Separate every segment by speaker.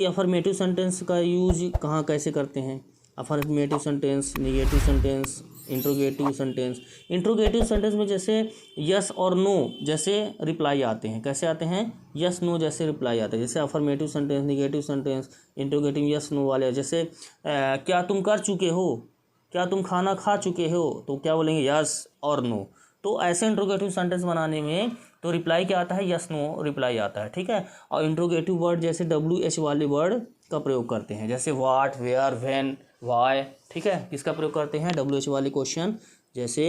Speaker 1: Affirmative sentence का use कहाँ कैसे करते हैं? Affirmative sentence, negative sentence, interrogative sentence. Interrogative sentence में जैसे यस और नो जैसे रिप्लाई आते हैं। कैसे आते हैं? यस नो जैसे रिप्लाई आते हैं। जैसे affirmative sentence, negative sentence, interrogative yes no वाले। जैसे क्या तुम कर चुके हो, क्या तुम खाना खा चुके हो, तो क्या बोलेंगे? यस और नो। तो ऐसे इंट्रोगेटिव सेंटेंस बनाने में तो रिप्लाई क्या आता है? यस नो रिप्लाई आता है, ठीक है। और इंट्रोगेटिव वर्ड जैसे WH वाले वर्ड का प्रयोग करते हैं, जैसे व्हाट, वेयर, व्हेन, व्हाई, ठीक है। किसका प्रयोग करते हैं? WH वाले क्वेश्चन, जैसे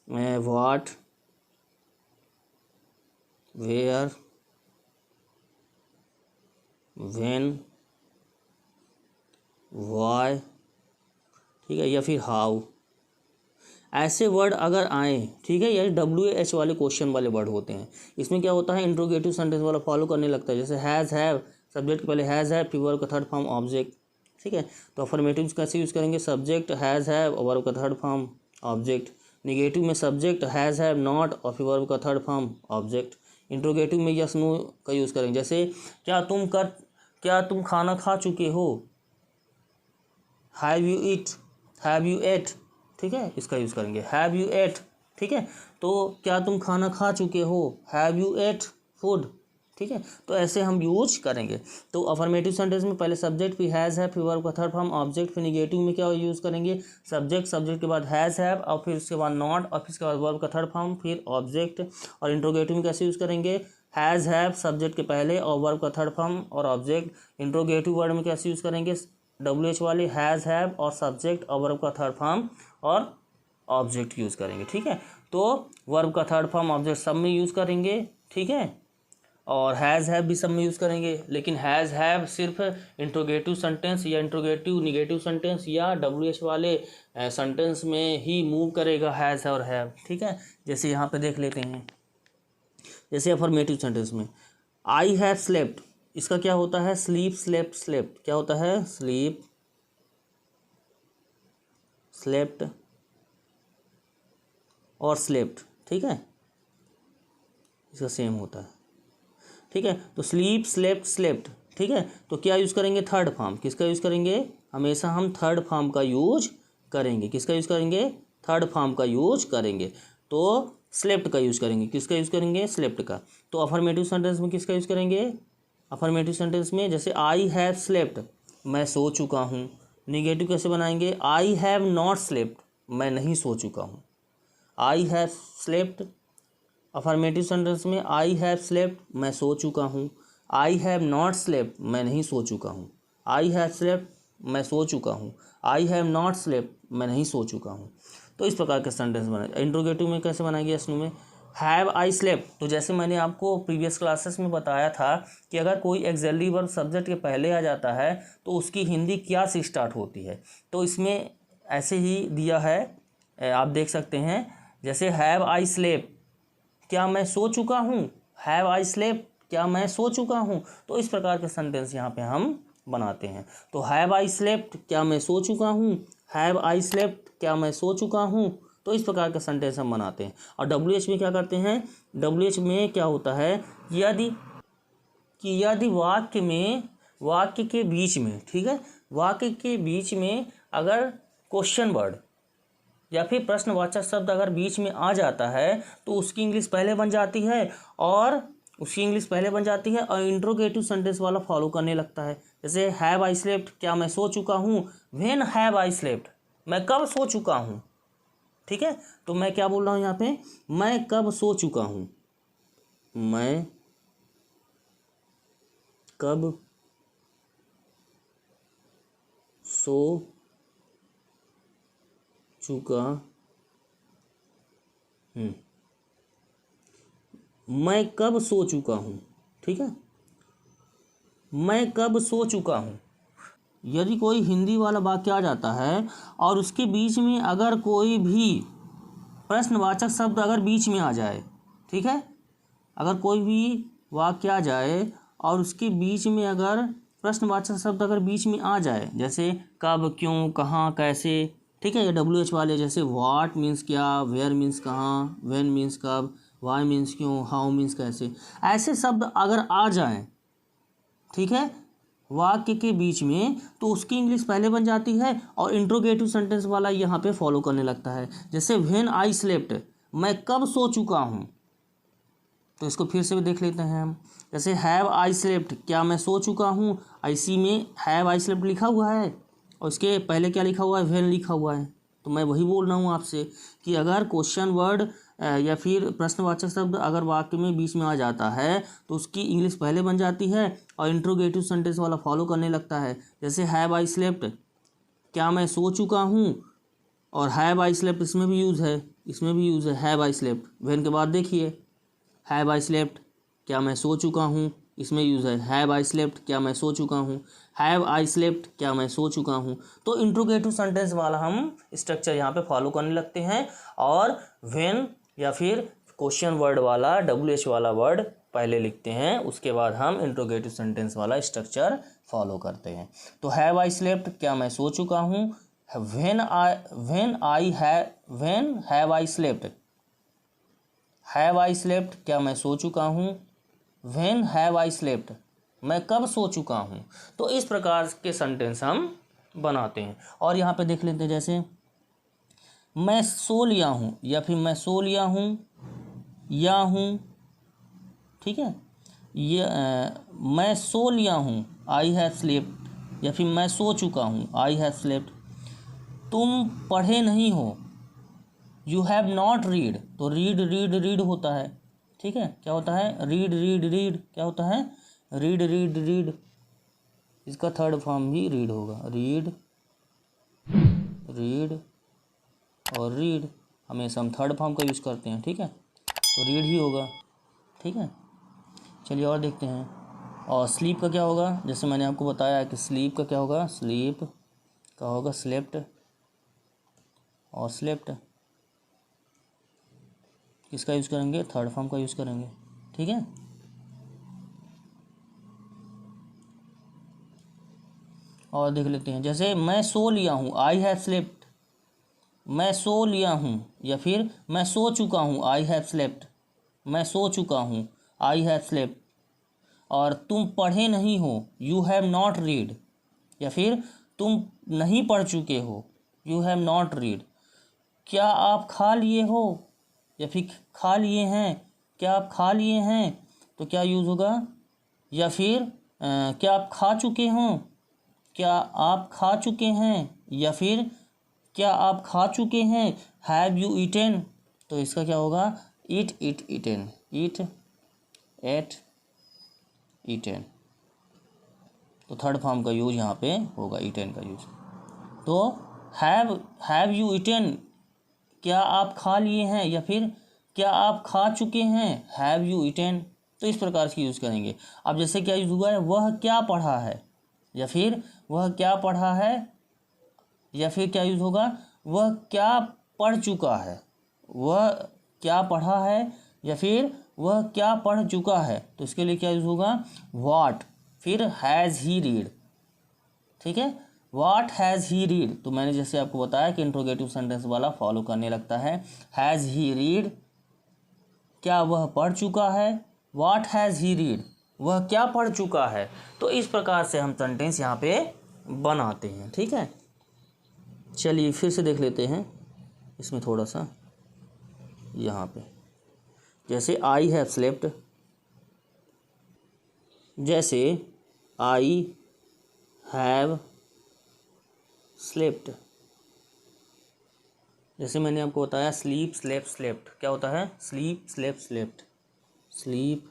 Speaker 1: व्हाट, वेयर, व्हेन, व्हाई, ठीक है, या फिर हाउ। ऐसे वर्ड अगर आए, ठीक है, ये WH वाले क्वेश्चन वाले वर्ड होते हैं। इसमें क्या होता है? इंट्रोगेटिव सेंटेंस वाला फॉलो करने लगता है। जैसे हैज़, हैव, सब्जेक्ट के पहले हैज़, हैव, फिर वर्ब का थर्ड फॉर्म ऑब्जेक्ट, ठीक है। तो अफर्मेटिव कैसे यूज़ करेंगे? सब्जेक्ट हैज़, हैव और वर्ब का थर्ड फॉर्म ऑब्जेक्ट। निगेटिव में सब्जेक्ट हैज़, हैव, नॉट और फिर वर्ब का थर्ड फॉर्म ऑब्जेक्ट। इंट्रोगेटिव में यस नो का यूज़ करेंगे। जैसे क्या तुम खाना खा चुके हो? Have you eat, have you ate, ठीक है, इसका यूज़ करेंगे। हैव यू एट, ठीक है। तो क्या तुम खाना खा चुके हो? हैव यू एट फूड, ठीक है। तो ऐसे हम यूज करेंगे। तो अफर्मेटिव सेंटेंस में पहले सब्जेक्ट, फिर हैज़, है, फिर वर्ब का थर्ड फॉर्म ऑब्जेक्ट। फिर निगेटिव में क्या यूज़ करेंगे? सब्जेक्ट के बाद हैज़, हैव और फिर उसके बाद नॉट और फिर उसके बाद वर्ब का थर्ड फॉर्म फिर ऑब्जेक्ट। और इंट्रोगेटिव में कैसे यूज़ करेंगे? हैज़, हैव सब्जेक्ट के पहले और वर्ब का थर्ड फॉर्म और ऑब्जेक्ट। इंट्रोगेटिव वर्ड में कैसे यूज़ करेंगे? WH वाले हैज़, हैव और सब्जेक्ट और वर्ब का थर्ड फॉर्म और ऑब्जेक्ट यूज़ करेंगे, ठीक है। तो वर्ब का थर्ड फॉर्म ऑब्जेक्ट सब में यूज़ करेंगे, ठीक है। और हैज़, हैव भी सब में यूज़ करेंगे, लेकिन हैज़, हैव सिर्फ इंट्रोगेटिव सेंटेंस या इंट्रोगेटिव निगेटिव सेंटेंस या WH वाले सेंटेंस में ही मूव करेगा हैज़ और हैव, ठीक है। जैसे यहाँ पे देख लेते हैं, जैसे अफर्मेटिव सेंटेंस में आई हैव स्लेप्ट, इसका क्या होता है? Sleep, slept, slept. क्या होता है? स्लीप, स्लेप्ट और स्लेप्ट, ठीक है, इसका सेम होता है, ठीक है। तो स्लीप, स्लेप्ट, स्लेप्ट, ठीक है। तो क्या यूज़ करेंगे? Third form. किसका यूज़ करेंगे? हमेशा हम थर्ड फॉर्म का यूज करेंगे। किसका यूज़ करेंगे? थर्ड फॉर्म का यूज करेंगे। तो स्लेप्ट का यूज़ करेंगे। किसका यूज़ करेंगे? स्लेप्ट का। तो अफर्मेटिव सेंटेंस में किसका यूज़ करेंगे? अफर्मेटिव सेंटेंस में जैसे आई हैव स्लेप्ट, मैं सो चुका हूँ। निगेटिव कैसे बनाएंगे? आई हैव नॉट स्लेप्ट, मैं नहीं सो चुका हूँ। I have slept affirmative sentence में आई हैव स्लेप्ट, मैं सो चुका हूँ। आई हैव नॉट स्लेप्ट, मैं नहीं सो चुका हूँ। आई हैव स्लेप्ट, मैं सो चुका हूँ। आई हैव नॉट स्लेप्ट, मैं नहीं सो चुका हूँ। तो इस प्रकार के सेंटेंस बनाए। इंट्रोगेटिव में कैसे बनाएंगे? इसमें में हैव आई स्लेप्ट, तो जैसे मैंने आपको प्रीवियस क्लासेस में बताया था कि अगर कोई एक्सिलरी वर्ब सब्जेक्ट के पहले आ जाता है तो उसकी हिंदी क्या से स्टार्ट होती है। तो इसमें ऐसे ही दिया है, आप देख सकते हैं। जैसे हैव आई स्लेप्ट, क्या मैं सो चुका हूँ। हैव आई स्लेप्ट, क्या मैं सो चुका हूँ। तो इस प्रकार के सेंटेंस यहाँ पे हम बनाते हैं। तो हैव आई स्लेप्ट, क्या मैं सो चुका हूँ। हैव आई स्लेप्ट, क्या मैं सो चुका हूँ। तो इस प्रकार के सेंटेंस हम बनाते हैं। और WH में क्या करते हैं? WH में क्या होता है? यदि वाक्य के बीच में, ठीक है, वाक्य के बीच में अगर क्वेश्चन वर्ड या फिर प्रश्नवाचक शब्द अगर बीच में आ जाता है तो उसकी इंग्लिश पहले बन जाती है और इंट्रोगेटिव सेंटेंस वाला फॉलो करने लगता है। जैसे हैव आई स्लेप्ट, क्या मैं सो चुका हूँ। व्हेन हैव आई स्लेप्ट, मैं कब सो चुका हूँ, ठीक है। तो मैं क्या बोल रहा हूँ यहाँ पे? मैं कब सो चुका हूँ। मैं कब सो चुका हूँ। मैं कब सो चुका हूँ, ठीक है। मैं कब सो चुका हूँ। यदि कोई हिंदी वाला वाक्य आ जाता है और उसके बीच में अगर कोई भी प्रश्नवाचक शब्द अगर बीच में आ जाए, ठीक है, अगर कोई भी वाक्य आ जाए और उसके बीच में अगर प्रश्नवाचक शब्द अगर बीच में आ जाए, जैसे कब, क्यों, कहाँ, कैसे, ठीक है, ये WH वाले। जैसे व्हाट मीन्स क्या, वेयर मीन्स कहाँ, व्हेन मीन्स कब, वाई मीन्स क्यों, हाउ मीन्स कैसे। ऐसे शब्द अगर आ जाएं, ठीक है, वाक्य के बीच में, तो उसकी इंग्लिश पहले बन जाती है और इंट्रोगेटिव सेंटेंस वाला यहाँ पे फॉलो करने लगता है। जैसे व्हेन आई स्लेप्ट, मैं कब सो चुका हूँ, तो इसको फिर से भी देख लेते हैं हम। जैसे हैव आई स्लेप्ट, क्या मैं सो चुका हूँ, आईसी में हैव आई स्लेप्ट लिखा हुआ है और उसके पहले क्या लिखा हुआ है, व्हेन लिखा हुआ है। तो मैं वही बोल रहा हूँ आपसे कि अगर क्वेश्चन वर्ड या फिर प्रश्नवाचक शब्द अगर वाक्य में बीच में आ जाता है तो उसकी इंग्लिश पहले बन जाती है और इंट्रोगेटिव सेंटेंस वाला फॉलो करने लगता है। जैसे हैव आई स्लेप्ट, क्या मैं सो चुका हूँ, और हैव आई स्लेप्ट इसमें भी यूज़ है, इसमें भी यूज़ है हैव आई स्लेप्ट। व्हेन के बाद देखिए हैव आई स्लेप्ट, क्या मैं सो चुका हूँ, इसमें यूज़ है हैव आई स्लेप्ट, क्या मैं सो चुका हूँ, हैव आई स्लेप्ट, क्या मैं सो चुका हूँ। तो इंट्रोगेटिव सेंटेंस वाला हम स्ट्रक्चर यहाँ पे फॉलो करने लगते हैं और व्हेन या फिर क्वेश्चन वर्ड वाला WH वाला वर्ड पहले लिखते हैं, उसके बाद हम इंट्रोगेटिव सेंटेंस वाला स्ट्रक्चर फॉलो करते हैं। तो हैव आई स्लेप्ट, क्या मैं सो चुका हूँ, when have I slept, have I slept, क्या मैं सो चुका हूँ, व्हेन हैव आई स्लेप्ट, मैं कब सो चुका हूँ। तो इस प्रकार के सेंटेंस हम बनाते हैं। और यहाँ पे देख लेते हैं, जैसे मैं सो लिया हूँ या फिर मैं सो लिया हूँ या हूँ, ठीक है, ये मैं सो लिया हूँ आई हैव स्लेप्ट, या फिर मैं सो चुका हूँ आई हैव स्लेप्ट। तुम पढ़े नहीं हो, यू हैव नॉट रीड, तो रीड रीड रीड होता है, ठीक है, क्या होता है, रीड रीड रीड, क्या होता है, रीड रीड रीड, इसका थर्ड फॉर्म भी रीड होगा, रीड रीड और रीड हमेशा हम थर्ड फॉर्म का यूज़ करते हैं, ठीक है, तो रीड ही होगा, ठीक है। चलिए और देखते हैं। और स्लीप का क्या होगा, जैसे मैंने आपको बताया कि स्लीप का क्या होगा, स्लीप का होगा स्लेप्ट, और स्लेप्ट किसका यूज़ करेंगे, थर्ड फॉर्म का यूज़ करेंगे, ठीक है। और देख लेते हैं, जैसे मैं सो लिया हूँ आई हैव स्लेप्ट, मैं सो लिया हूँ, या फिर मैं सो चुका हूँ आई हैव स्लेप्ट, मैं सो चुका हूँ आई हैव स्लेप्ट। और तुम पढ़े नहीं हो, यू हैव नॉट रीड, या फिर तुम नहीं पढ़ चुके हो, यू हैव नॉट रीड। क्या आप खा लिए हो, या फिर खा लिए हैं, क्या आप खा लिए हैं, तो क्या यूज़ होगा, या फिर क्या आप खा चुके हों, क्या आप खा चुके हैं, या फिर क्या आप खा चुके हैं, हैव यू ईटेन, तो इसका क्या होगा, ईट ईट ईटेन, ईट एट ईटेन, तो थर्ड फॉर्म का यूज यहाँ पे होगा, ईटेन का यूज। तो हैव यू ईटेन, क्या आप खा लिए हैं, या फिर क्या आप खा चुके हैं, हैव यू ईटेन, तो इस प्रकार से यूज़ करेंगे। अब जैसे क्या यूज़ हुआ है, वह क्या पढ़ा है, या फिर वह क्या पढ़ा है, या फिर क्या यूज़ होगा, वह क्या पढ़ चुका है, वह क्या पढ़ा है, या फिर वह क्या पढ़ चुका है, तो इसके लिए क्या यूज़ होगा, व्हाट, फिर हैज़ ही रीड, ठीक है, व्हाट हैज़ ही रीड। तो मैंने जैसे आपको बताया कि इंट्रोगेटिव सेंटेंस वाला फॉलो करने लगता है। हैज़ ही रीड, क्या वह पढ़ चुका है, व्हाट हैज़ ही रीड, वह क्या पढ़ चुका है। तो इस प्रकार से हम सेंटेंस यहाँ पे बनाते हैं, ठीक है। चलिए फिर से देख लेते हैं इसमें थोड़ा सा, यहाँ पे जैसे आई हैव स्लेप्ट, जैसे आई हैव स्लेप्ट, जैसे मैंने आपको बताया स्लीप स्लेप स्लेप्ट, क्या होता है, sleep slept slept, sleep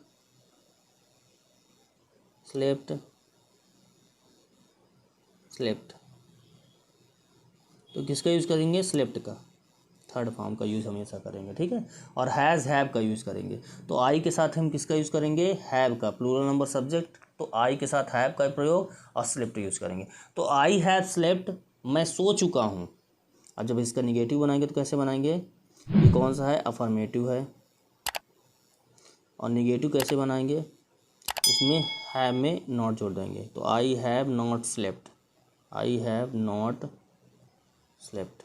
Speaker 1: slept slept, तो किसका यूज़ करेंगे, स्लेप्ट का, थर्ड फॉर्म का यूज़ हमेशा करेंगे, ठीक है। और हैज़ हैव का यूज़ करेंगे, तो आई के साथ हम किसका यूज़ करेंगे, हैव का, प्लूरल नंबर सब्जेक्ट, तो आई के साथ हैव का प्रयोग और स्लेप्ट यूज़ करेंगे। तो आई हैव स्लेप्ट, मैं सो चुका हूँ। अब जब इसका निगेटिव बनाएंगे तो कैसे बनाएंगे, ये कौन सा है, अफर्मेटिव है, और निगेटिव कैसे बनाएंगे, इसमें हैव में नॉट जोड़ देंगे, तो I have not slept, I have not slept,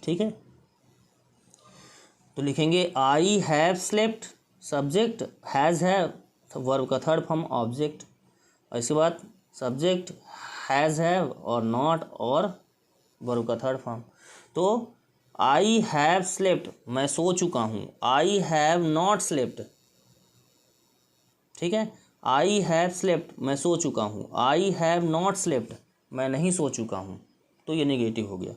Speaker 1: ठीक है। तो लिखेंगे I have slept, subject has है, वर्ब का थर्ड फॉर्म ऑब्जेक्ट, और इसके बाद सब्जेक्ट हैज़ है और नॉट और वर्ब का थर्ड फॉर्म। तो आई हैव स्लेप्ट, मैं सो चुका हूँ, आई हैव नॉट स्लेप्ट, ठीक है। आई हैव स्लेप्ट, मैं सो चुका हूँ, आई हैव नॉट स्लेप्ट, मैं नहीं सो चुका हूँ। तो ये निगेटिव हो गया।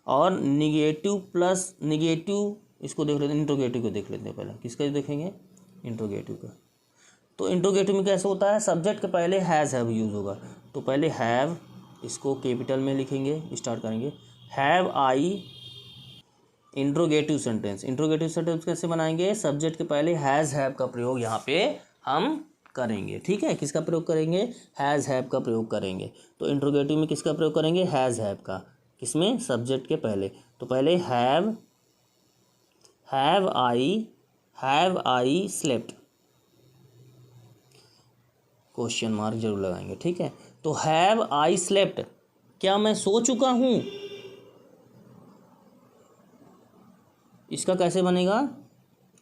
Speaker 1: और निगेटिव प्लस निगेटिव, इसको देख लेते हैं, इंट्रोगेटिव को देख लेते हैं पहले। किसका देखेंगे? इंट्रोगेटिव का। तो इंट्रोगेटिव में कैसे होता है? सब्जेक्ट के पहले हैज़ हैव यूज़ होगा। तो पहले हैव, इसको कैपिटल में लिखेंगे, स्टार्ट करेंगे, have I, interrogative sentence. Interrogative sentence कैसे बनाएंगे? सब्जेक्ट के पहले हैज़ हैव का प्रयोग यहाँ पे हम करेंगे, ठीक है। किसका प्रयोग करेंगे? हैज़ हैव का प्रयोग करेंगे। तो इंट्रोगेटिव में किसका प्रयोग करेंगे? हैज़ हैव का। किसमें? सब्जेक्ट के पहले। तो पहले have I slept, question mark जरूर लगाएंगे, ठीक है। तो हैव आई स्लेप्ट, क्या मैं सो चुका हूँ? इसका कैसे बनेगा?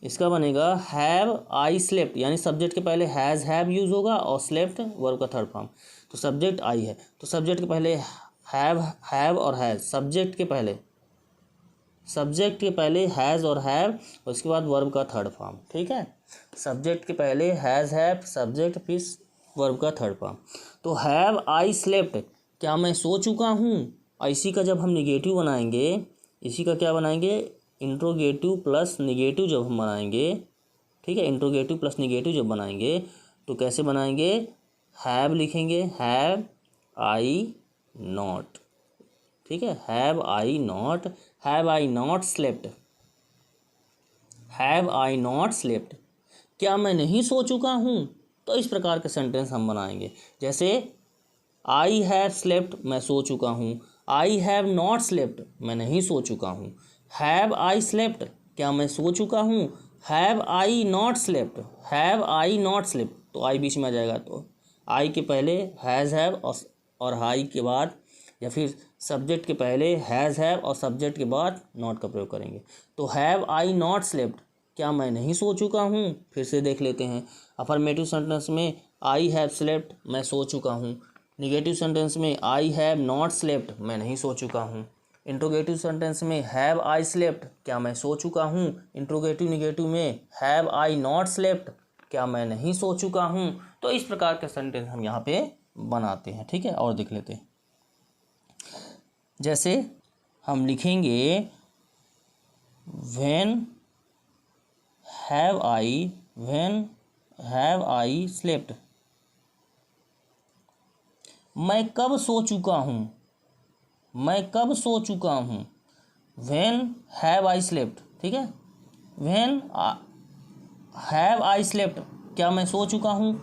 Speaker 1: इसका बनेगा हैव आई स्लेप्ट, यानी सब्जेक्ट के पहले हैज़ हैव यूज होगा और स्लेप्ट वर्ब का थर्ड फॉर्म। तो सब्जेक्ट आई है, तो सब्जेक्ट के पहले हैव और हैज़, सब्जेक्ट के पहले हैज़ और हैव, उसके बाद वर्ब का थर्ड फॉर्म, ठीक है। सब्जेक्ट के पहले हैज़ हैव, सब्जेक्ट, फिर वर्ब का थर्ड फॉर्म। तो हैव आई स्लेप्ट, क्या मैं सो चुका हूँ? इसी का जब हम निगेटिव बनाएंगे, इसी का क्या बनाएंगे? इंट्रोगेटिव प्लस निगेटिव जब हम बनाएंगे, ठीक है, इंट्रोगेटिव प्लस निगेटिव जब बनाएंगे तो कैसे बनाएंगे? हैव लिखेंगे, हैव आई नॉट, ठीक है, have I not slept, have I not slept, क्या मैं नहीं सो चुका हूँ? तो इस प्रकार के सेंटेंस हम बनाएंगे। जैसे आई हैव स्लेप्ट, मैं सो चुका हूँ, आई हैव नॉट स्लेप्ट, मैं नहीं सो चुका हूँ, हैव आई स्लेप्ट, क्या मैं सो चुका हूँ, हैव आई नॉट स्लेप्ट, तो आई बीच में आ जाएगा। तो आई के पहले हैज़ हैव और हाई के बाद, या फिर सब्जेक्ट के पहले हैज़ हैव और सब्जेक्ट के बाद नॉट का प्रयोग करेंगे। तो हैव आई नॉट स्लेप्ट, क्या मैं नहीं सो चुका हूँ? फिर से देख लेते हैं। अफर्मेटिव सेंटेंस में आई हैव स्लेप्ट, मैं सो चुका हूँ। निगेटिव सेंटेंस में आई हैव नॉट स्लेप्ट, मैं नहीं सो चुका हूँ। इंट्रोगेटिव सेंटेंस में हैव आई स्लेप्ट, क्या मैं सो चुका हूँ? इंट्रोगेटिव निगेटिव में हैव आई नॉट स्लेप्ट, क्या मैं नहीं सो चुका हूँ? तो इस प्रकार के सेंटेंस हम यहाँ पे बनाते हैं, ठीक है। और देख लेते हैं। जैसे हम लिखेंगे व्हेन हैव आई स्लेप्ट, मैं कब सो चुका हूँ, व्हेन हैव आई स्लेप्ट, ठीक है। व्हेन हैव आई स्लेप्ट, क्या मैं सो चुका हूँ?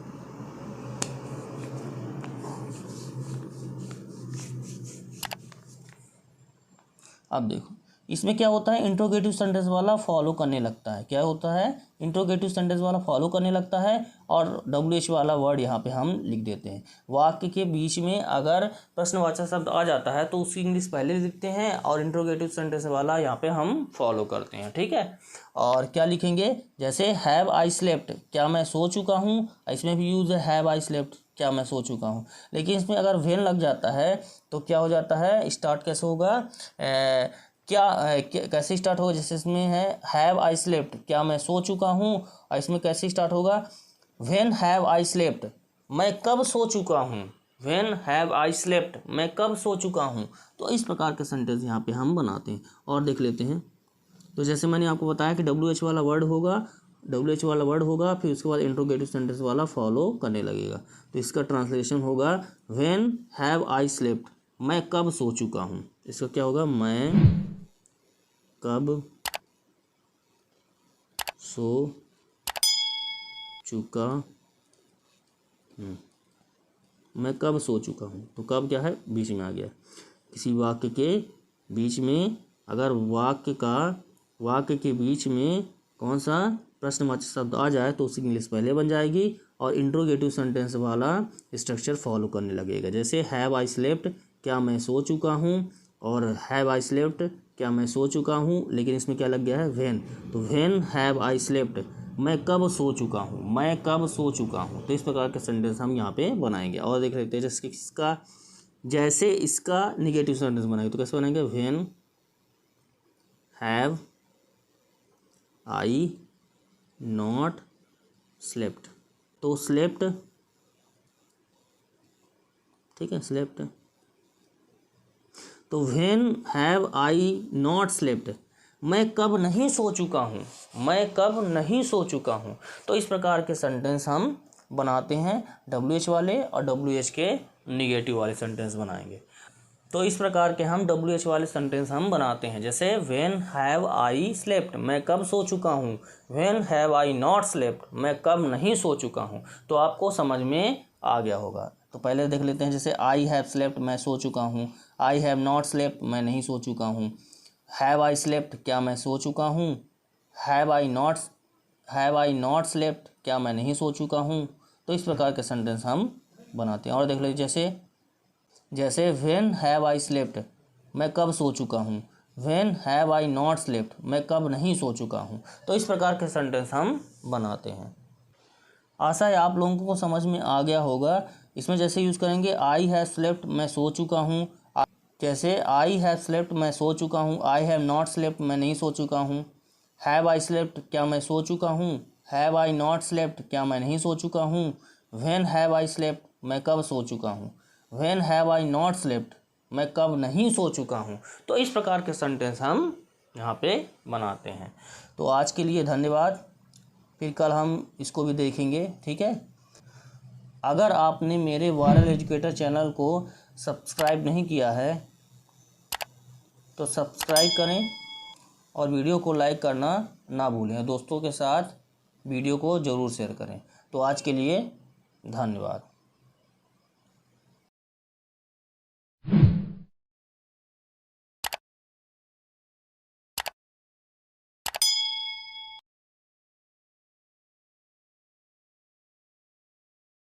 Speaker 1: अब देखो इसमें क्या होता है, इंट्रोगेटिव सेंटेंस वाला फॉलो करने लगता है। क्या होता है? इंट्रोगेटिव सेंटेंस वाला फॉलो करने लगता है और WH वाला वर्ड यहाँ पे हम लिख देते हैं। वाक्य के बीच में अगर प्रश्नवाचक शब्द आ जाता है तो उसकी इंग्लिश पहले लिखते हैं और इंट्रोगेटिव सेंटेंस वाला यहाँ पे हम फॉलो करते हैं, ठीक है। और क्या लिखेंगे? जैसे हैव आई स्लेप्ट, क्या मैं सो चुका हूँ, इसमें भी यूज़ है हैव आई स्लेप्ट, क्या मैं सो चुका हूँ। लेकिन इसमें अगर व्हेन लग जाता है तो क्या हो जाता है? स्टार्ट कैसे होगा? कैसे स्टार्ट होगा? जैसे इसमें है हैव आई स्लेप्ट, क्या मैं सो चुका हूँ, और इसमें कैसे स्टार्ट होगा? व्हेन हैव आई स्लेप्ट, मैं कब सो चुका हूँ, व्हेन हैव आई स्लेप्ट, मैं कब सो चुका हूँ। तो इस प्रकार के सेंटेंस यहाँ पे हम बनाते हैं और देख लेते हैं। तो जैसे मैंने आपको बताया कि WH वाला वर्ड होगा, फिर उसके बाद इंट्रोगेटिव सेंटेंस वाला फॉलो करने लगेगा। तो इसका ट्रांसलेशन होगा व्हेन हैव आई स्लेप्ट, मैं कब सो चुका हूँ। इसका क्या होगा? मैं कब सो चुका हूँ, मैं कब सो चुका हूँ। तो कब क्या है? बीच में आ गया। किसी वाक्य के बीच में अगर वाक्य के बीच में कौन सा प्रश्नवाचक शब्द आ जाए तो उसकी इंग्लिश पहले बन जाएगी और इंट्रोगेटिव सेंटेंस वाला स्ट्रक्चर फॉलो करने लगेगा। जैसे हैव आई स्लेप्ट, क्या मैं सो चुका हूँ, और हैव आई स्लेप्ट, क्या मैं सो चुका हूँ, लेकिन इसमें क्या लग गया है? व्हेन। तो व्हेन हैव आई स्लेप्ट, मैं कब सो चुका हूँ, मैं कब सो चुका हूँ। तो इस प्रकार के सेंटेंस हम यहाँ पे बनाएंगे। और देख लेते हैं जैसे इसका निगेटिव सेंटेंस बनाएंगे तो कैसे बनाएंगे, when have I not slept. तो स्लेप्ट, ठीक है, स्लेप्ट। तो when have I not slept, मैं कब नहीं सो चुका हूँ, मैं कब नहीं सो चुका हूँ। तो इस प्रकार के सेंटेंस हम बनाते हैं, WH वाले और WH के निगेटिव वाले सेंटेंस बनाएंगे। तो इस प्रकार के हम WH वाले सेंटेंस हम बनाते हैं। जैसे व्हेन हैव आई स्लेप्ट, मैं कब सो चुका हूँ। When have I not slept, मैं कब नहीं सो चुका हूँ। तो आपको समझ में आ गया होगा। तो पहले देख लेते हैं, जैसे आई हैव स्लेप्ट, मैं सो चुका हूँ। आई हैव नॉट स्लेप्ट, मैं नहीं सो चुका हूँ। हैव आई स्लेप्ट, क्या मैं सो चुका हूँ। हैव आई नॉट स्लेप्ट, क्या मैं नहीं सो चुका हूँ। तो इस प्रकार के सेंटेंस हम बनाते हैं। और देख लीजिए, जैसे व्हेन हैव आई स्लेप्ट, मैं कब सो चुका हूँ। When have I not slept, मैं कब नहीं सो चुका हूँ। तो इस प्रकार के सेंटेंस हम बनाते हैं। आशा है आप लोगों को समझ में आ गया होगा। इसमें जैसे यूज़ करेंगे आई हैव स्लेप्ट, मैं सो चुका हूँ। जैसे आई हैव स्लेप्ट, मैं सो चुका हूँ। आई हैव नॉट स्लेप्ट, मैं नहीं सो चुका हूँ। हैव आई स्लेप्ट, क्या मैं सो चुका हूँ। हैव आई नॉट स्लेप्ट, क्या मैं नहीं सो चुका हूँ। व्हेन हैव आई स्लेप्ट, मैं कब सो चुका हूँ। When have I not slept, मैं कब नहीं सो चुका हूँ। तो इस प्रकार के सेंटेंस हम यहाँ पे बनाते हैं। तो आज के लिए धन्यवाद, फिर कल हम इसको भी देखेंगे, ठीक है। अगर आपने मेरे वायरल एजुकेटर चैनल को सब्सक्राइब नहीं किया है तो सब्सक्राइब करें और वीडियो को लाइक करना ना भूलें। दोस्तों के साथ वीडियो को ज़रूर शेयर करें। तो आज के लिए धन्यवाद।